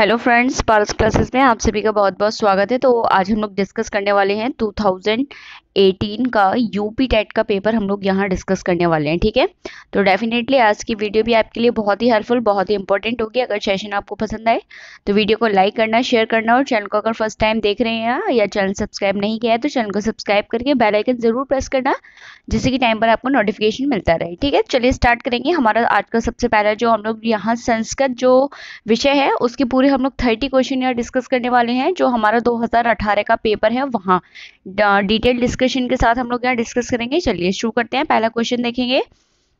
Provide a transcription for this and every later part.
Hello friends, पारस classes में आप सभी का बहुत बहुत स्वागत है। तो आज हम लोग डिस्कस करने वाले हैं 2018 का यूपी टेट का पेपर हम लोग यहाँ डिस्कस करने वाले हैं। ठीक है, तो डेफिनेटली आज की वीडियो भी आपके लिए बहुत ही हेल्पफुल, बहुत ही इंपॉर्टेंट होगी। अगर सेशन आपको पसंद आए तो वीडियो को लाइक करना, शेयर करना, और चैनल को अगर फर्स्ट टाइम देख रहे हैं या चैनल सब्सक्राइब नहीं किया है तो चैनल को सब्सक्राइब करके बेल आइकन जरूर प्रेस करना, जिससे कि टाइम पर आपको नोटिफिकेशन मिलता रहे। ठीक है, चलिए स्टार्ट करेंगे। हमारा आज का सबसे पहला जो हम लोग यहाँ संस्कृत जो विषय है उसके पूरे हम लोग 30 क्वेश्चन यहाँ डिस्कस करने वाले हैं। जो हमारा 2018 का पेपर है वहाँ डिटेल डिस्कशन के साथ हम लोग यहाँ डिस्कस करेंगे। चलिए शुरू करते हैं। पहला क्वेश्चन देखेंगे,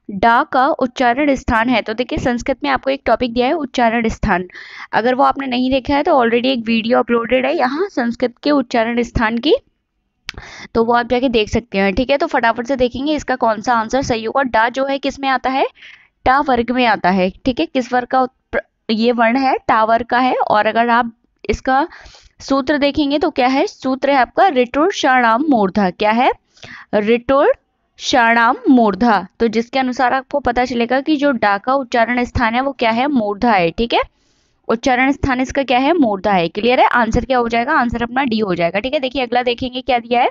डा का उच्चारण स्थान है। तो देखिए संस्कृत में आपको एक टॉपिक दिया है उच्चारण स्थान। अगर वो आपने नहीं देखा है तो ऑलरेडी एक वीडियो अपलोडेड है यहाँ संस्कृत के उच्चारण स्थान की, तो वो आप जाके देख सकते हैं। ठीक है, तो फटाफट से देखेंगे इसका कौन सा आंसर सही होगा। डा जो है किस में आता है? टा वर्ग में आता है। ठीक है, किस वर्ग का ये वर्ण है? टा वर्ग का है। और अगर आप इसका सूत्र देखेंगे तो क्या है? सूत्र है आपका ऋटुर षणाम मूर्धा। क्या है? ऋटुर षणाम मूर्धा। तो जिसके अनुसार आपको पता चलेगा कि जो डा का उच्चारण स्थान है वो क्या है? मूर्धा है। ठीक है, उच्चारण स्थान इसका क्या है? मूर्धा है। क्लियर है? आंसर क्या हो जाएगा? आंसर अपना डी हो जाएगा। ठीक है, देखिए अगला देखेंगे क्या दिया है।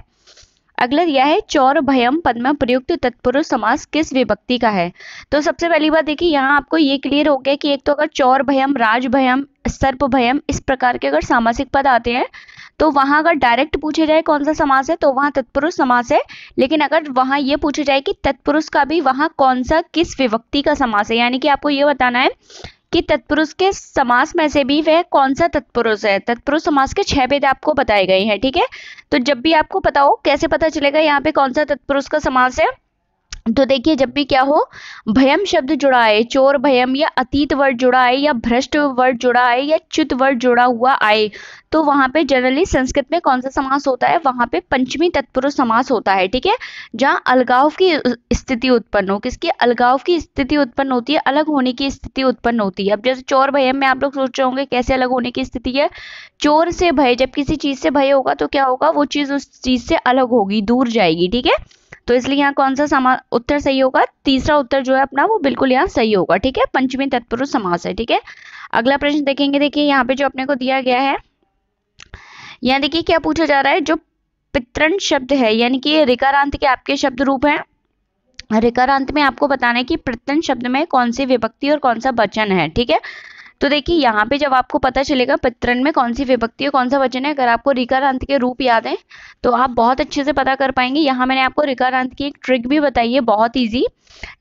अगला दिया है चौर भयम पद में प्रयुक्त तत्पुरुष समास किस विभक्ति का है। तो सबसे पहली बात देखिए यहाँ आपको ये क्लियर हो गया कि एक तो अगर चौर भयम, राज भयम, सर्प भयम इस प्रकार के अगर सामासिक पद आते हैं तो वहां अगर डायरेक्ट पूछे जाए कौन सा समास है तो वहां तत्पुरुष समास है। लेकिन अगर वहां ये पूछे जाए कि तत्पुरुष का भी वहां कौन सा किस विभक्ति का समास है, यानी कि आपको ये बताना है कि तत्पुरुष के समास में से भी वह कौन सा तत्पुरुष है। तत्पुरुष समास के 6 भेद आपको बताए गए हैं। ठीक है, तो जब भी आपको पता हो कैसे पता चलेगा यहाँ पे कौन सा तत्पुरुष का समास है। तो देखिए जब भी क्या हो, भयम शब्द जुड़ा है, चोर भयम या अतीत वर्ड जुड़ा है या भ्रष्ट वर्ड जुड़ा है या च्युत वर्ड जुड़ा हुआ आए, तो वहां पे जनरली संस्कृत में कौन सा समास होता है? वहां पे पंचमी तत्पुरुष समास होता है। ठीक है, जहां अलगाव की स्थिति उत्पन्न हो। किसकी? अलगाव की स्थिति उत्पन्न होती है, अलग होने की स्थिति उत्पन्न होती है। अब जैसे चोर भयम में आप लोग सोच रहे होंगे कैसे अलग होने की स्थिति है। चोर से भय, जब किसी चीज से भय होगा तो क्या होगा? वो चीज उस चीज से अलग होगी, दूर जाएगी। ठीक है, तो इसलिए यहाँ कौन सा उत्तर सही होगा? तीसरा उत्तर जो है अपना वो बिल्कुल यहाँ सही होगा। ठीक है, पंचमी तत्पुरुष समास है। ठीक है, अगला प्रश्न देखेंगे। देखिए यहाँ पे जो अपने को दिया गया है, यहाँ देखिए क्या पूछा जा रहा है। जो पितृन शब्द है यानी कि ये ऋकारांत के आपके शब्द रूप है। ऋकारांत में आपको बताना है कि पितृन शब्द में कौन सी विभक्ति और कौन सा वचन है। ठीक है, तो देखिए यहाँ पे जब आपको पता चलेगा पितृन में कौन सी विभक्ति और कौन सा वचन है, अगर आपको ऋकारांत के रूप याद है तो आप बहुत अच्छे से पता कर पाएंगे। यहाँ मैंने आपको ऋकारांत की एक ट्रिक भी बताई है, बहुत इजी।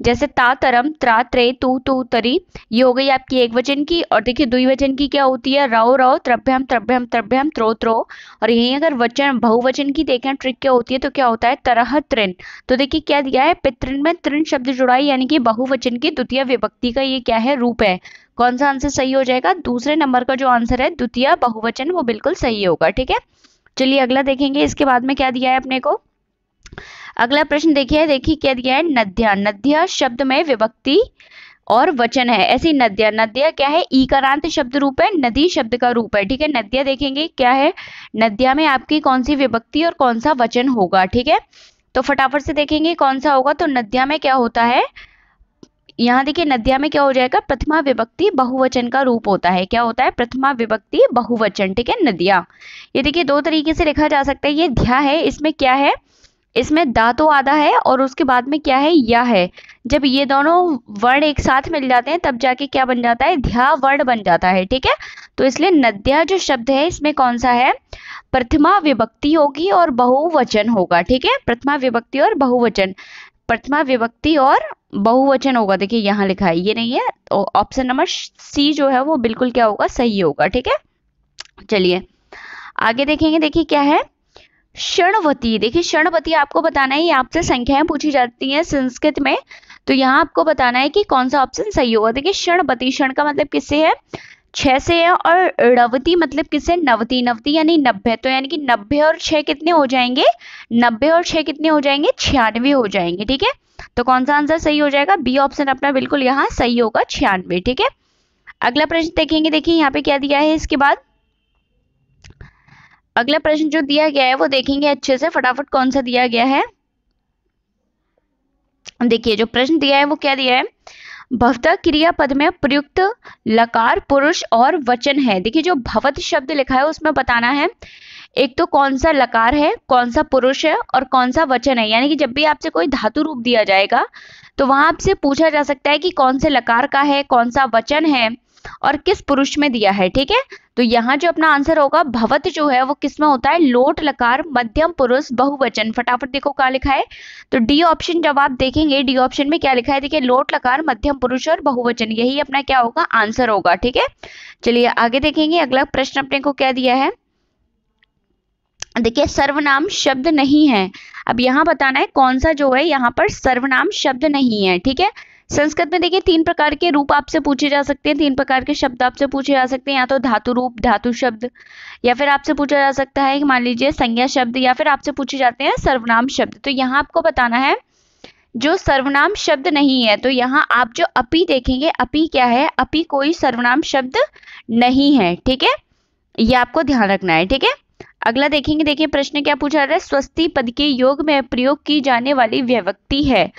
जैसे ता तरम, त्रा त्रे, तू तू तरी, ये हो गई आपकी एक वचन की। और देखिए द्विवचन की क्या होती है? रव रव, त्रभ्यम त्रभ्यम त्रभ्यम, त्रो त्रो। और यहीं अगर वचन बहुवचन की देखें ट्रिक क्या होती है तो क्या होता है? तरह तृण। तो देखिए क्या दिया है, पितृन में तृण शब्द जुड़ा है यानी कि बहुवचन की द्वितीय विभक्ति का ये क्या है? रूप है। कौन सा आंसर सही हो जाएगा? दूसरे नंबर का जो आंसर है द्वितीय बहुवचन वो बिल्कुल सही होगा। ठीक है, चलिए अगला देखेंगे इसके बाद में क्या दिया है अपने को। अगला प्रश्न देखिए क्या दिया है। नद्या, नद्या शब्द में विभक्ति और वचन है। ऐसी नद्या, नद्या क्या है? ईकारांत शब्द रूप है, नदी शब्द का रूप है। ठीक है, नद्या देखेंगे क्या है, नद्या में आपकी कौन सी विभक्ति और कौन सा वचन होगा। ठीक है, तो फटाफट से देखेंगे कौन सा होगा। तो नद्या में क्या होता है, यहाँ देखिए नद्या में क्या हो जाएगा? प्रथमा विभक्ति बहुवचन का रूप होता है। क्या होता है? प्रथमा विभक्ति बहुवचन। ठीक है, नदिया। ये देखिए दो तरीके से लिखा जा सकता है। ये ध्या है, इसमें क्या है? इसमें दा तो आधा है और उसके बाद में क्या है? या है। जब ये दोनों वर्ण एक साथ मिल जाते हैं तब जाके क्या बन जाता है? ध्या वर्ण बन जाता है। ठीक है, तो इसलिए नद्या जो शब्द है इसमें कौन सा है? प्रथमा विभक्ति होगी और बहुवचन होगा। ठीक है, प्रथमा विभक्ति और बहुवचन, प्रथमा विभक्ति और बहुवचन होगा। देखिए यहाँ लिखा है, ये नहीं है। तो ऑप्शन नंबर सी जो है वो बिल्कुल क्या होगा? सही होगा। ठीक है, चलिए आगे देखेंगे। देखिए क्या है, क्षणवती। देखिए क्षणवती आपको बताना है, ये आपसे संख्याएं पूछी जाती हैं संस्कृत में, तो यहाँ आपको बताना है कि कौन सा ऑप्शन सही होगा। देखिए क्षणवती, क्षण का मतलब किससे है? 6 से है। और रवती मतलब किससे? नवती, नवती यानी 90। तो यानी कि 90 और 6 कितने हो जाएंगे? 90 और 6 कितने हो जाएंगे? 96 हो जाएंगे। ठीक है, तो कौन सा आंसर सही हो जाएगा? बी ऑप्शन अपना बिल्कुल यहाँ सही होगा, 96। ठीक है, अगला प्रश्न देखेंगे। देखिए यहाँ पे क्या दिया है। इसके बाद अगला प्रश्न जो दिया गया है वो देखेंगे अच्छे से, फटाफट कौन सा दिया गया है। देखिए जो प्रश्न दिया है वो क्या दिया है, भवतः क्रियापद में प्रयुक्त लकार पुरुष और वचन है। देखिए जो भवत शब्द लिखा है उसमें बताना है एक तो कौन सा लकार है, कौन सा पुरुष है और कौन सा वचन है। यानी कि जब भी आपसे कोई धातु रूप दिया जाएगा तो वहां आपसे पूछा जा सकता है कि कौन से लकार का है, कौन सा वचन है और किस पुरुष में दिया है। ठीक है, तो यहाँ जो अपना आंसर होगा भवत जो है वो किस में होता है, लोट लकार मध्यम पुरुष बहुवचन। फटाफट देखो क्या लिखा है, तो डी ऑप्शन जब आप देखेंगे, डी ऑप्शन में क्या लिखा है, देखिए लोट लकार मध्यम पुरुष और बहुवचन, यही अपना क्या होगा, आंसर होगा। ठीक है, चलिए आगे देखेंगे। अगला प्रश्न अपने को क्या दिया है, देखिए सर्वनाम शब्द नहीं है। अब यहाँ बताना है कौन सा जो है यहाँ पर सर्वनाम शब्द नहीं है। ठीक है, संस्कृत में देखिए 3 प्रकार के रूप आपसे पूछे जा सकते हैं, 3 प्रकार के शब्द आपसे पूछे जा सकते हैं, या तो धातु रूप, धातु शब्द, या फिर आपसे पूछा जा सकता है मान लीजिए संज्ञा शब्द, या फिर आपसे पूछे जाते हैं सर्वनाम शब्द। तो यहाँ आपको बताना है जो सर्वनाम शब्द नहीं है, तो यहाँ आप जो अपि देखेंगे, अपि क्या है, अपि कोई सर्वनाम शब्द नहीं है। ठीक है, ये आपको ध्यान रखना है। ठीक है, अगला देखेंगे, देखिए प्रश्न क्या पूछा रहा है, स्वस्ति पद के योग में प्रयोग की जाने वाली विभक्ति है।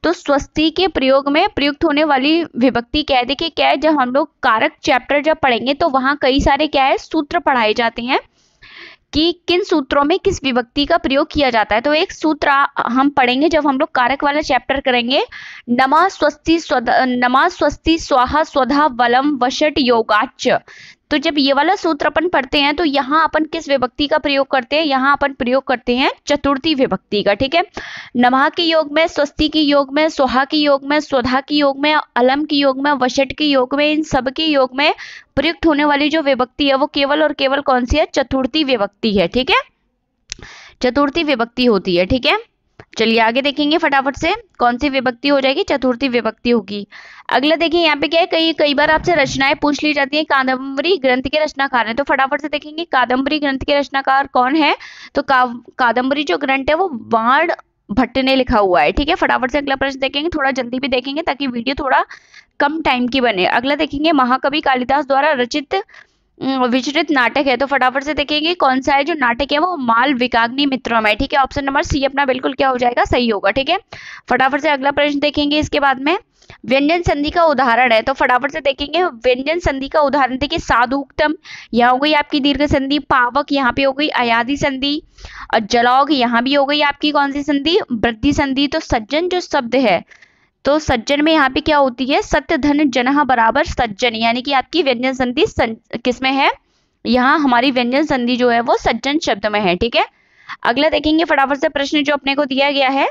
तो स्वस्ति के प्रयोग में प्रयुक्त होने वाली विभक्ति क्या है, देखिए क्या है, जब हम लोग कारक चैप्टर जब पढ़ेंगे तो वहां कई सारे क्या है सूत्र पढ़ाए जाते हैं कि किन सूत्रों में किस विभक्ति का प्रयोग किया जाता है। तो एक सूत्र हम पढ़ेंगे जब हम लोग कारक वाला चैप्टर करेंगे, नमः स्वस्ति स्वाहा स्वधा वलम वषट योगाच। तो जब ये वाला सूत्र अपन पढ़ते हैं तो यहाँ अपन किस विभक्ति का प्रयोग करते हैं, यहाँ अपन प्रयोग करते हैं चतुर्थी विभक्ति का। ठीक है, नमः के योग में, स्वस्ति के योग में, सोहा के योग में, स्वधा के योग में, अलम के योग में, वषट के योग में, इन सब के योग में प्रयुक्त होने वाली जो विभक्ति है वो केवल और केवल कौन सी है, चतुर्थी विभक्ति है। ठीक है, चतुर्थी विभक्ति होती है। ठीक है, चलिए आगे देखेंगे फटाफट से, कौन सी विभक्ति हो जाएगी, चतुर्थी विभक्ति होगी। अगला देखिए यहाँ पे क्या है, कई बार आपसे रचनाएं पूछ ली जाती हैं, कादम्बरी ग्रंथ के रचनाकार है। तो फटाफट से देखेंगे कादम्बरी ग्रंथ के रचनाकार कौन है, तो कादम्बरी जो ग्रंथ है वो बाण भट्ट ने लिखा हुआ है। ठीक है, फटाफट से अगला प्रश्न देखेंगे, थोड़ा जल्दी भी देखेंगे ताकि वीडियो थोड़ा कम टाइम की बने। अगला देखेंगे, महाकवि कालिदास द्वारा रचित विचरित नाटक है। तो फटाफट से देखेंगे कौन सा है जो नाटक है, वो माल विकाग्नि मित्रम है। ठीक है, ऑप्शन नंबर सी अपना बिल्कुल क्या हो जाएगा, सही होगा। ठीक है, फटाफट से अगला प्रश्न देखेंगे। इसके बाद में व्यंजन संधि का उदाहरण है, तो फटाफट से देखेंगे व्यंजन संधि का उदाहरण। देखिए साधुक्तम, यहाँ हो गई आपकी दीर्घ संधि, पावक यहाँ पे हो गई अयादि संधि, और जलौघ यहाँ भी हो गई आपकी कौन सी संधि, वृद्धि संधि। तो सज्जन जो शब्द है, तो सज्जन में यहाँ पे क्या होती है, सत्य धन जनह बराबर सज्जन, यानी कि आपकी व्यंजन संधि किसमें है, यहाँ हमारी व्यंजन संधि जो है वो सज्जन शब्द में है। ठीक है, अगला देखेंगे फटाफट से प्रश्न जो अपने को दिया गया है।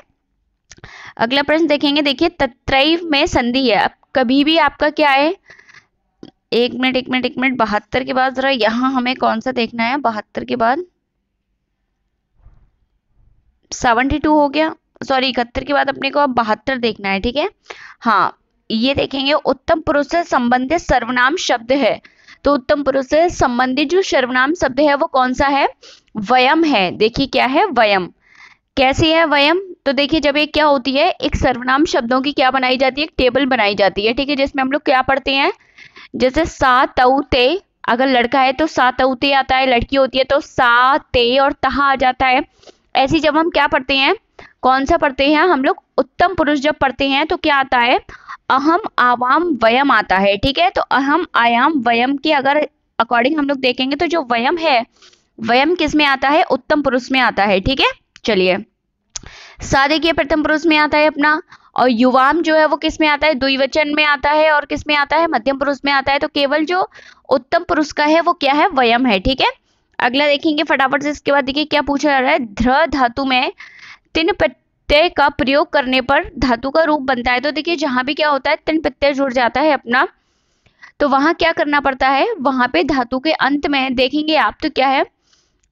अगला प्रश्न देखेंगे, देखिए तत्रैव में संधि है। अब कभी भी आपका क्या है, एक मिनट 72 के बाद जरा यहाँ हमें कौन सा देखना है, 72 के बाद 72 हो गया, सॉरी 71 के बाद अपने को अब 72 देखना है। ठीक है, हाँ ये देखेंगे, उत्तम पुरुष से संबंधित सर्वनाम शब्द है। तो उत्तम पुरुष से संबंधित जो सर्वनाम शब्द है वो कौन सा है, वयम है। देखिए क्या है, वयम। कैसी है वयम, तो देखिए जब एक क्या होती है, एक सर्वनाम शब्दों की क्या बनाई जाती है, एक टेबल बनाई जाती है। ठीक है, जिसमें हम लोग क्या पढ़ते हैं, जैसे सा तऊ ते, अगर लड़का है तो सा तऊ ते आता है, लड़की होती है तो सा ते और तहा आ जाता है। ऐसी जब हम क्या पढ़ते हैं, कौन सा पढ़ते हैं हम लोग, उत्तम पुरुष जब पढ़ते हैं तो क्या आता है, अहम आवाम वयम आता है। ठीक है, तो अहम आयाम वयम के अगर अकॉर्डिंग हम लोग देखेंगे तो जो वयम है, वयम किस में आता है, उत्तम पुरुष में आता है। ठीक है, चलिए सा देखिए प्रथम पुरुष में आता है अपना, और युवाम जो है वो किस में आता है, द्विवचन में आता है, और किस में आता है, मध्यम पुरुष में आता है। तो केवल जो उत्तम पुरुष का है वो क्या है, वयम है। ठीक है, अगला देखेंगे फटाफट से। इसके बाद देखिए क्या पूछा जा रहा है, ध्र धातु में तिन प्रत्यय का प्रयोग करने पर धातु का रूप बनता है। तो देखिए जहां भी क्या होता है, तिन प्रत्यय जुड़ जाता है अपना, तो वहां क्या करना पड़ता है, वहां पे धातु के अंत में देखेंगे आप तो क्या है,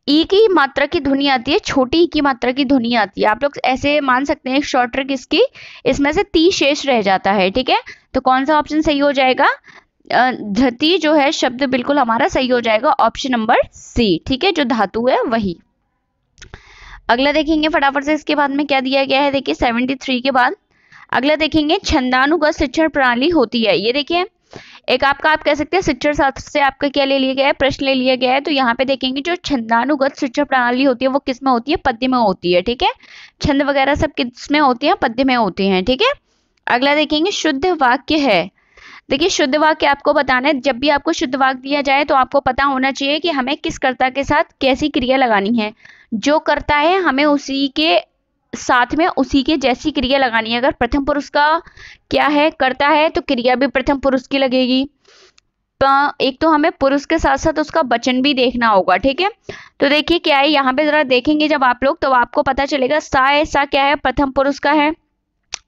ई की मात्रा की ध्वनि आती है, छोटी ई की मात्रा की ध्वनि आती है। आप लोग ऐसे मान सकते हैं, एक शॉर्ट ट्रिक इसकी, इसमें से ती शेष रह जाता है। ठीक है, तो कौन सा ऑप्शन सही हो जाएगा, धृति जो है शब्द बिल्कुल हमारा सही हो जाएगा, ऑप्शन नंबर सी। ठीक है, जो धातु है वही। अगला देखेंगे फटाफट से, इसके बाद में क्या दिया गया है, देखिए 73 के बाद अगला देखेंगे, छंदानुगत शिक्षण प्रणाली होती है। ये देखिए एक आपका आप कह सकते हैं शिक्षण शास्त्र से आपका क्या ले लिया गया है, प्रश्न ले लिया गया है। तो यहाँ पे देखेंगे जो छंदानुगत शिक्षण प्रणाली होती है वो किस में होती है, पद्य में होती है। ठीक है, छंद वगैरह सब किस में होती है, पद्य में होते हैं। ठीक है, अगला देखेंगे शुद्ध वाक्य है। देखिए शुद्ध वाक्य आपको बताना है, जब भी आपको शुद्ध वाक्य दिया जाए तो आपको पता होना चाहिए कि हमें किस कर्ता के साथ कैसी क्रिया लगानी है। जो करता है हमें उसी के साथ में उसी के जैसी क्रिया लगानी है। अगर प्रथम पुरुष का क्या है, करता है, तो क्रिया भी प्रथम पुरुष की लगेगी। एक तो हमें पुरुष के साथ साथ उसका वचन भी देखना होगा, ठीक है। तो देखिए क्या है, यहाँ पे जरा देखेंगे जब आप लोग तो आपको पता चलेगा सा है, सा क्या है, प्रथम पुरुष का है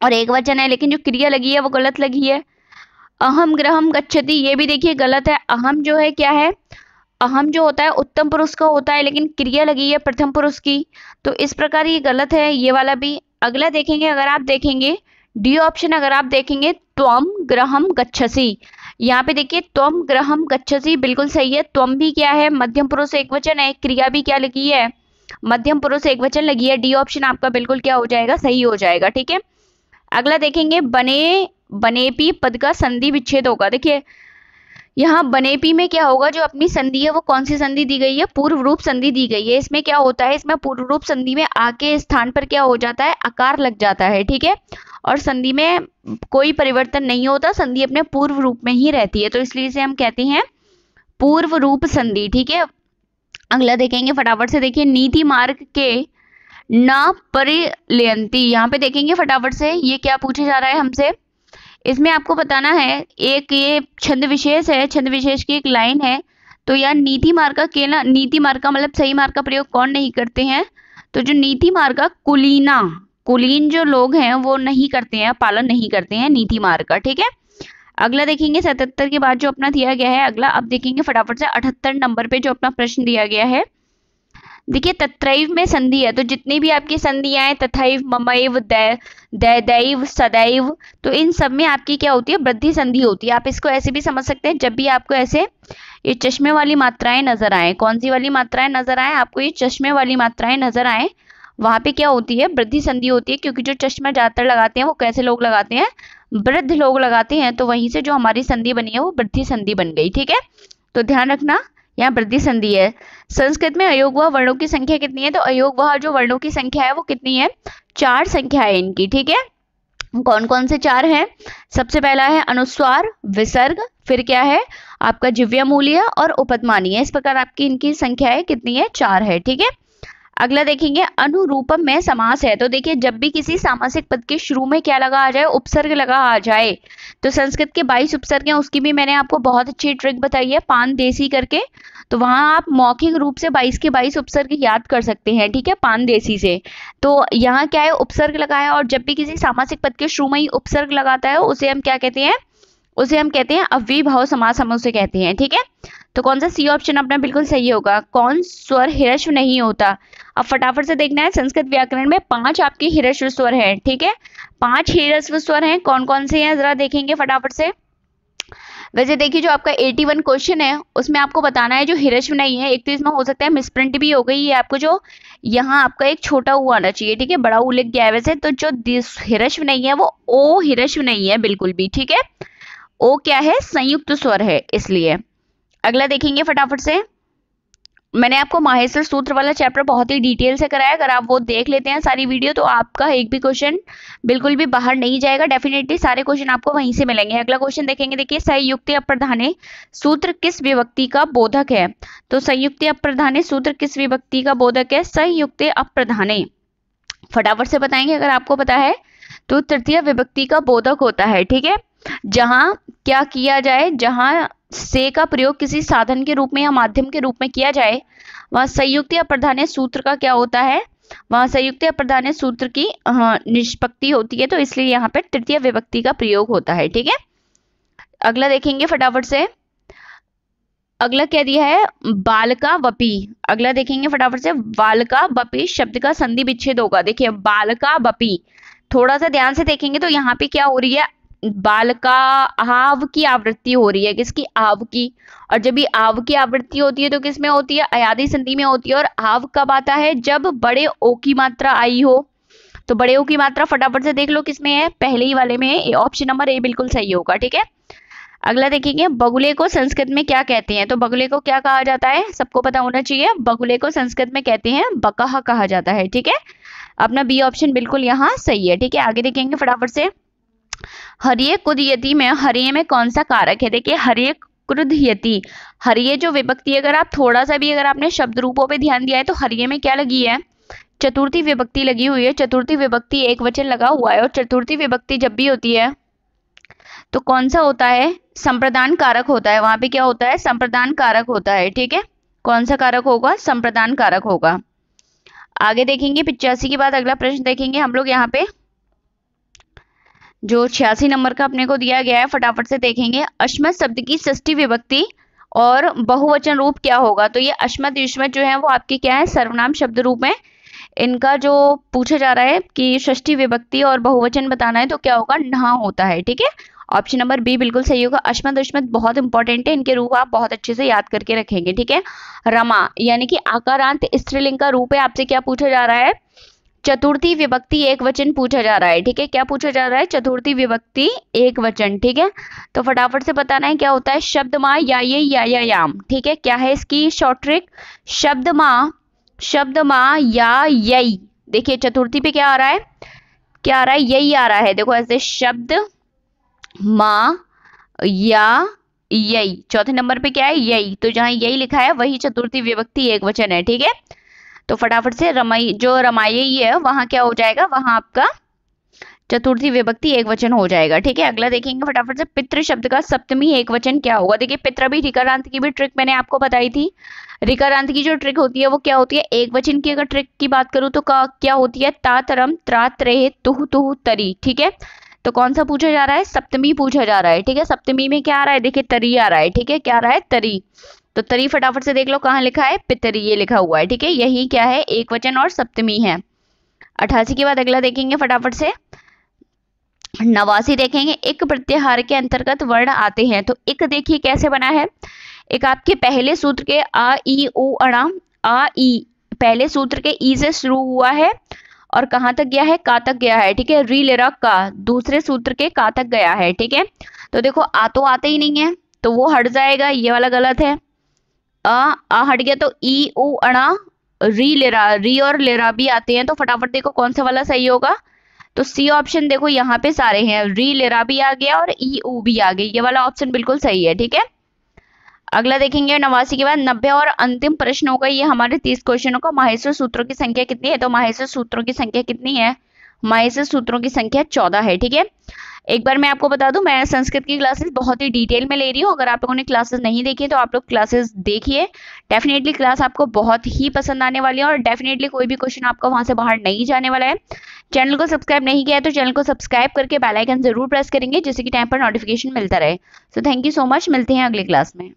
और एक वचन है, लेकिन जो क्रिया लगी है वो गलत लगी है। अहम ग्रहम गच्छति, ये भी देखिए गलत है। अहम जो है क्या है, अहम जो होता है उत्तम पुरुष का होता है, लेकिन क्रिया लगी है प्रथम पुरुष की, तो इस प्रकार ये गलत है, ये वाला भी। अगला देखेंगे, अगर आप देखेंगे डी ऑप्शन, अगर आप देखेंगे त्वम ग्रहम गच्छसि, यहाँ पे देखिए त्वम ग्रहम गच्छसि बिल्कुल सही है। त्वम भी क्या है, मध्यम पुरुष एक वचन है, क्रिया भी क्या लगी है, मध्यम पुरुष एक वचन लगी है। डी ऑप्शन आपका बिल्कुल क्या हो जाएगा, सही हो जाएगा, ठीक है। अगला देखेंगे बने बनेपी पद का संधि विच्छेद होगा। देखिए यहाँ बनेपी में क्या होगा, जो अपनी संधि है वो कौन सी संधि दी गई है, पूर्व रूप संधि दी गई है। इसमें क्या होता है, इसमें पूर्व रूप संधि में आ के स्थान पर क्या हो जाता है, आकार लग जाता है, ठीक है। और संधि में कोई परिवर्तन नहीं होता, संधि अपने पूर्व रूप में ही रहती है, तो इसलिए इसे हम कहते हैं पूर्व रूप संधि, ठीक है। अगला देखेंगे फटाफट से, देखिए नीति मार्ग के न परिलयंती, यहाँ पे देखेंगे फटाफट से ये क्या पूछा जा रहा है हमसे। इसमें आपको बताना है, एक ये छंद विशेष है, छंद विशेष की एक लाइन है, तो यार नीति मार्ग का केला, नीति मार्ग का मतलब सही मार्ग का प्रयोग कौन नहीं करते हैं, तो जो नीति मार्ग का कुलीना, कुलीन जो लोग हैं वो नहीं करते हैं, पालन नहीं करते हैं नीति मार्ग का, ठीक है। अगला देखेंगे 77 के बाद जो अपना दिया गया है, अगला अब देखेंगे फटाफट से 78 नंबर पे जो अपना प्रश्न दिया गया है। देखिए तत्रैव में संधि है, तो जितनी भी आपकी संधियां हैं, तथैव, ममैव, दैदैव, सदैव, तो इन सब में आपकी क्या होती है, वृद्धि संधि होती है। आप इसको ऐसे भी समझ सकते हैं, जब भी आपको ऐसे ये चश्मे वाली मात्राएं नजर आए, कौन सी वाली मात्राएं नजर आए आपको, ये चश्मे वाली मात्राएं नजर आए, वहां पे क्या होती है, वृद्धि संधि होती है, क्योंकि जो चश्मा ज्यादातर लगाते हैं वो कैसे लोग लगाते हैं, वृद्ध लोग लगाते हैं, तो वहीं से जो हमारी संधि बनी है वो वृद्धि संधि बन गई, ठीक है। तो ध्यान रखना यहाँ वृद्धि संधि है। संस्कृत में अयोगवाह वर्णों की संख्या कितनी है, तो अयोगवाह जो वर्णों की संख्या है वो कितनी है, 4 संख्या है इनकी, ठीक है। कौन कौन से 4 हैं, सबसे पहला है अनुस्वार, विसर्ग, फिर क्या है आपका जिव्या मूल्य और उपदमानीय, इस प्रकार आपकी इनकी संख्या है कितनी है, 4 है, ठीक है। अगला देखेंगे अनुरूपम में समास है, तो देखिए जब भी किसी सामासिक पद के शुरू में क्या लगा आ जाए, उपसर्ग लगा आ जाए, तो संस्कृत के 22 उपसर्ग हैं, उसकी भी मैंने आपको बहुत अच्छी ट्रिक बताई है पान देसी करके, तो वहां आप मौखिक रूप से 22 के 22 उपसर्ग याद कर सकते हैं, ठीक है, पान देसी से। तो यहाँ क्या है, उपसर्ग लगाया, और जब भी किसी सामासिक पद के शुरू में ही उपसर्ग लगाता है उसे हम क्या कहते हैं, उसे हम कहते हैं अव्ययीभाव समास, हम उसे कहते हैं, ठीक है। तो कौन सा सी ऑप्शन अपना बिल्कुल सही होगा, कौन स्वर हिरस्व नहीं होता। अब फटाफट से देखना है, संस्कृत व्याकरण में 5 आपके हिरस्व स्वर हैं, ठीक है, 5 हिरस्व स्वर हैं, कौन कौन से हैं जरा देखेंगे फटाफट से। वैसे देखिए जो आपका 81 क्वेश्चन है उसमें आपको बताना है जो हिरस्व नहीं है, एक तो इसमें हो सकता है मिसप्रिंट भी हो गई है, आपको जो यहाँ आपका एक छोटा ऊ आना चाहिए, ठीक है, बड़ा ऊ लिख गया है वैसे, तो जो हिरस्व नहीं है वो ओ हिरस्व नहीं है बिल्कुल भी, ठीक है। ओ क्या है, संयुक्त स्वर है, इसलिए। अगला देखेंगे फटाफट से, मैंने आपको माहेश्वर सूत्र वाला चैप्टर बहुत ही डिटेल से कराया, अगर आप वो देख लेते हैं सारी वीडियो तो आपका एक भी क्वेश्चन बिल्कुल भी बाहर नहीं जाएगा, डेफिनेटली सारे क्वेश्चन आपको वहीं से मिलेंगे। अगला क्वेश्चन देखेंगे, देखिए संयुक्त अप्रधाने सूत्र किस विभक्ति का बोधक है, तो संयुक्त अप्रधाने सूत्र किस विभक्ति का बोधक है, संयुक्त अप्रधाने, फटाफट से बताएंगे अगर आपको पता है, तो तृतीय विभक्ति का बोधक होता है, ठीक है। जहां क्या किया जाए, जहां से का प्रयोग किसी साधन के रूप में या माध्यम के रूप में किया जाए, वहां संयुक्त या प्रधान्य सूत्र का क्या होता है, वहां संयुक्त या प्रधान्य सूत्र की निष्पत्ति होती है, तो इसलिए यहाँ पे तृतीय विभक्ति का प्रयोग होता है, ठीक है। अगला देखेंगे फटाफट से, अगला क्या दिया है, बालका वपी, अगला देखेंगे फटाफट से, बालका वपी शब्द का संधि विच्छेद होगा। देखिए बालका वपी, थोड़ा सा ध्यान से देखेंगे तो यहाँ पे क्या हो रही है, बालका आव की आवृत्ति हो रही है, किसकी, आव की, और जब भी आव की आवृत्ति होती है तो किस में होती है, अयादी संधि में होती है, और आव कब आता है, जब बड़े ओ की मात्रा आई हो, तो बड़े ओ की मात्रा फटाफट से देख लो किसमें है, पहले ही वाले में है, ऑप्शन नंबर ए बिल्कुल सही होगा, ठीक है। अगला देखेंगे, बगुले को संस्कृत में क्या कहते हैं, तो बगुले को क्या कहा जाता है, सबको पता होना चाहिए, बगुले को संस्कृत में कहते हैं बकाह कहा जाता है, ठीक है। अपना बी ऑप्शन बिल्कुल यहाँ सही है, ठीक है। आगे देखेंगे फटाफट से, हरिये कुदयति में हरिये में कौन सा कारक है? देखिए हरिये क्रुदयति, हरिये जो विभक्ति, अगर आप थोड़ा सा भी अगर आपने शब्द रूपों पे ध्यान दिया है तो हरिये में क्या लगी है? चतुर्थी विभक्ति लगी हुई है। चतुर्थी विभक्ति एक वचन लगा हुआ है और चतुर्थी विभक्ति जब भी होती है तो कौन सा होता है? संप्रदान कारक होता है। वहां पे क्या होता है? संप्रदान कारक होता है। ठीक है, कौन सा कारक होगा? संप्रदान कारक होगा। आगे देखेंगे 85 के बाद अगला प्रश्न देखेंगे हम लोग। यहाँ पे जो 86 नंबर का अपने को दिया गया है फटाफट से देखेंगे। अश्मत शब्द की षष्ठी विभक्ति और बहुवचन रूप क्या होगा? तो ये अश्मत युष्मत जो है वो आपके क्या है? सर्वनाम शब्द रूप में। इनका जो पूछा जा रहा है कि षष्ठी विभक्ति और बहुवचन बताना है तो क्या होगा? नहा होता है। ठीक है, ऑप्शन नंबर बी बिल्कुल सही होगा। अश्मत उश्मत बहुत इंपॉर्टेंट है, इनके रूप आप बहुत अच्छे से याद करके रखेंगे। ठीक है, रमा यानी कि आकारांत स्त्रीलिंग का रूप है। आपसे क्या पूछा जा रहा है? चतुर्थी विभक्ति एक वचन पूछा जा रहा है। ठीक है, क्या पूछा जा रहा है? चतुर्थी विभक्ति एक वचन। ठीक है, तो फटाफट से बताना है क्या होता है? शब्द माँ या ये या याम। ठीक है, क्या है इसकी शॉर्ट ट्रिक? शब्द माँ या यई। देखिए चतुर्थी पे क्या आ रहा है? क्या आ रहा है? यही आ रहा है। देखो ऐसे शब्द माँ या यई। चौथे नंबर पे क्या है? यही। तो जहां यही लिखा है वही चतुर्थी विभक्ति एक वचन है। ठीक है, तो फटाफट से रमाई जो रमाई है वहां क्या हो जाएगा? वहां आपका चतुर्थी विभक्ति एक वचन हो जाएगा। ठीक है, अगला देखेंगे फटाफट से। पितृ शब्द का सप्तमी एक वचन क्या होगा? देखिए पितृ भी ऋकारांत की भी ट्रिक मैंने आपको बताई थी। ऋकारांत की जो ट्रिक होती है वो क्या होती है? एक वचन की अगर ट्रिक की बात करूं तो क्या होती है? ता तरम त्रा त्रेह तुह तुह तरी। ठीक है, तो कौन सा पूछा जा रहा है? सप्तमी पूछा जा रहा है। ठीक है, सप्तमी में क्या आ रहा है? देखिए तरी आ रहा है। ठीक है, क्या आ रहा है? तरी। तो तरी फटाफट से देख लो कहाँ लिखा है? पितरी, ये लिखा हुआ है। ठीक है, यही क्या है? एक वचन और सप्तमी है। 88 के बाद अगला देखेंगे फटाफट से। 89 देखेंगे। एक प्रत्याहार के अंतर्गत वर्ण आते हैं तो एक देखिए कैसे बना है। एक आपके पहले सूत्र के आ ई उ अणा, आ ई पहले सूत्र के ई से शुरू हुआ है और कहाँ तक गया है? का तक गया है। ठीक है, री लेरा का दूसरे सूत्र के का तक गया है। ठीक है, तो देखो आ तो आते ही नहीं है तो वो हट जाएगा, ये वाला गलत है। आ हट गया तो ई उ अणा री लेरा, री और लेरा भी आते हैं तो फटाफट देखो कौन सा वाला सही होगा? तो सी ऑप्शन देखो यहाँ पे सारे हैं, री लेरा भी आ गया और ई उ भी आ गई, ये वाला ऑप्शन बिल्कुल सही है। ठीक है, अगला देखेंगे 89 के बाद 90 और अंतिम प्रश्न होगा ये हमारे 30 क्वेश्चनों का। माहेश्वर सूत्रों की संख्या कितनी है? तो माहेश्वर सूत्रों की संख्या कितनी है? माहेश्वर सूत्रों की संख्या 14 है। ठीक है, एक बार मैं आपको बता दूं, मैं संस्कृत की क्लासेस बहुत ही डिटेल में ले रही हूँ। अगर आप लोगों ने क्लासेस नहीं देखी तो आप लोग क्लासेस देखिए, डेफिनेटली क्लास आपको बहुत ही पसंद आने वाली है और डेफिनेटली कोई भी क्वेश्चन आपका वहां से बाहर नहीं जाने वाला है। चैनल को सब्सक्राइब नहीं किया है तो चैनल को सब्सक्राइब करके बेल आइकन जरूर प्रेस करेंगे जिससे कि टाइम पर नोटिफिकेशन मिलता रहे। So thank you so much, मिलते हैं अगली क्लास में।